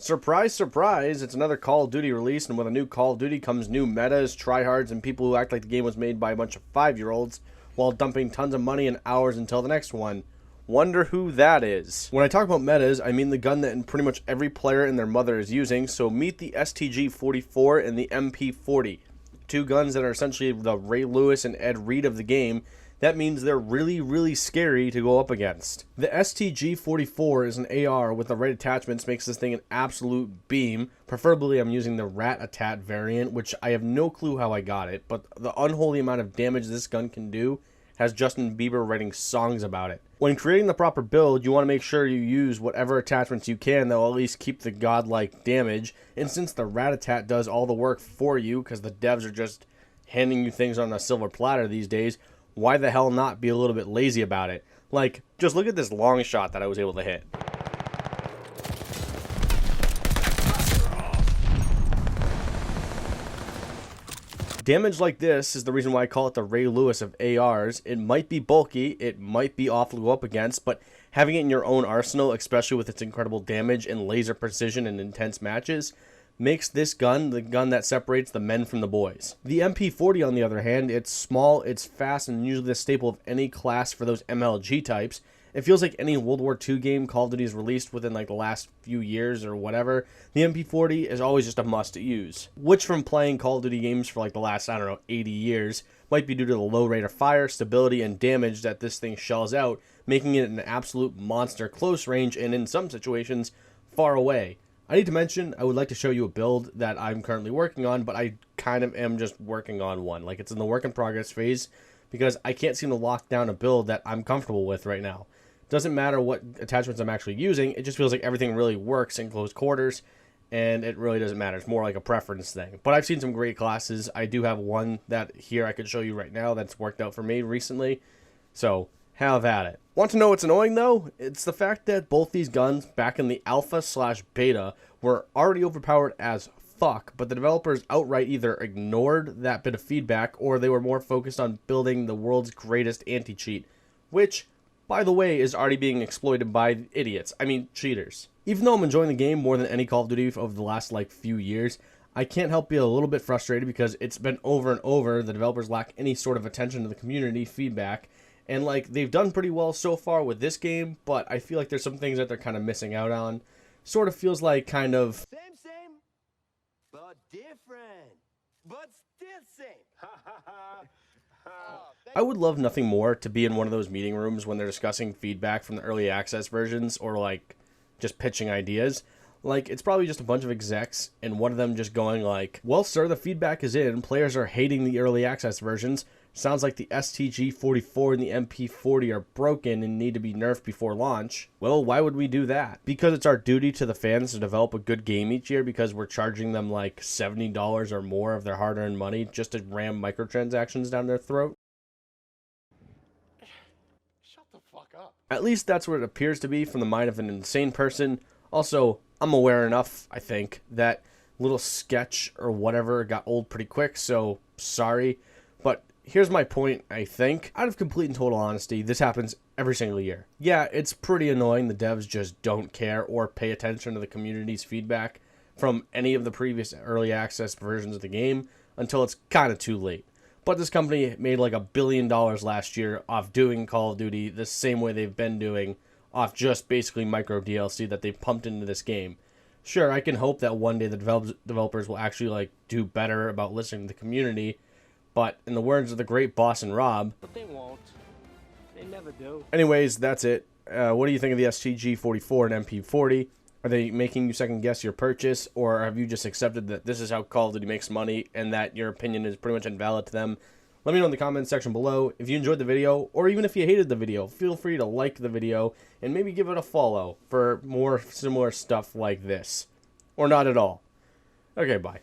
Surprise, surprise, it's another Call of Duty release, and with a new Call of Duty comes new metas, tryhards, and people who act like the game was made by a bunch of 5-year-olds while dumping tons of money and hours until the next one. Wonder who that is. When I talk about metas, I mean the gun that pretty much every player and their mother is using, so meet the STG44 and the MP40. Two guns that are essentially the Ray Lewis and Ed Reed of the game. That means they're really, really scary to go up against. The STG44 is an AR with the right attachments, makes this thing an absolute beam. Preferably I'm using the rat-a-tat variant, which I have no clue how I got it, but the unholy amount of damage this gun can do has Justin Bieber writing songs about it. When creating the proper build, you want to make sure you use whatever attachments you can that will at least keep the godlike damage, and since the rat-a-tat does all the work for you, because the devs are just handing you things on a silver platter these days, why the hell not be a little bit lazy about it? Like, just look at this long shot that I was able to hit. Damage like this is the reason why I call it the Ray Lewis of ARs. It might be bulky, it might be awful to go up against, but having it in your own arsenal, especially with its incredible damage and laser precision in intense matches, makes this gun the gun that separates the men from the boys. The MP40, on the other hand, it's small, it's fast, and usually the staple of any class for those MLG types. It feels like any World War II game Call of Duty is released within like the last few years or whatever. The MP40 is always just a must to use, which from playing Call of Duty games for like the last, I don't know, 80 years, might be due to the low rate of fire, stability, and damage that this thing shells out, making it an absolute monster close range and in some situations far away. I need to mention, I would like to show you a build that I'm currently working on, but I kind of am just working on one. Like, it's in the work in progress phase because I can't seem to lock down a build that I'm comfortable with right now. Doesn't matter what attachments I'm actually using, it just feels like everything really works in close quarters, and it really doesn't matter. It's more like a preference thing. But I've seen some great classes. I do have one that here I could show you right now that's worked out for me recently, so have at it. Want to know what's annoying though? It's the fact that both these guns back in the alpha/beta were already overpowered as fuck, but the developers outright either ignored that bit of feedback or they were more focused on building the world's greatest anti-cheat, which, by the way, is already being exploited by idiots. I mean, cheaters. Even though I'm enjoying the game more than any Call of Duty over the last like few years, I can't help be a little bit frustrated because it's been over and over, the developers lack any sort of attention to the community feedback. And, like, they've done pretty well so far with this game, but I feel like there's some things that they're kind of missing out on. Sort of feels like kind of Same, but different. But still same. I would love nothing more to be in one of those meeting rooms when they're discussing feedback from the early access versions or, like, just pitching ideas. Like, it's probably just a bunch of execs and one of them just going like, well, sir, the feedback is in. Players are hating the early access versions. Sounds like the STG44 and the MP40 are broken and need to be nerfed before launch. Well, why would we do that? Because it's our duty to the fans to develop a good game each year because we're charging them like $70 or more of their hard-earned money just to ram microtransactions down their throat? Shut the fuck up. At least that's what it appears to be from the mind of an insane person. Also, I'm aware enough, I think, that little sketch or whatever got old pretty quick, so sorry. But here's my point, I think. Out of complete and total honesty, this happens every single year. Yeah, it's pretty annoying the devs just don't care or pay attention to the community's feedback from any of the previous early access versions of the game until it's kind of too late. But this company made like $1 billion last year off doing Call of Duty the same way they've been doing, off just basically micro DLC that they pumped into this game. Sure, I can hope that one day the developers will actually like do better about listening to the community, but in the words of the great Boston Rob, But they won't. They never do. anyways, that's it. What do you think of the STG44 and MP40? Are they making you second guess your purchase, or have you just accepted that this is how Call of Duty makes money and that your opinion is pretty much invalid to them? Let me know in the comments section below. If you enjoyed the video, or even if you hated the video, feel free to like the video and maybe give it a follow for more similar stuff like this. Or not at all. Okay, bye.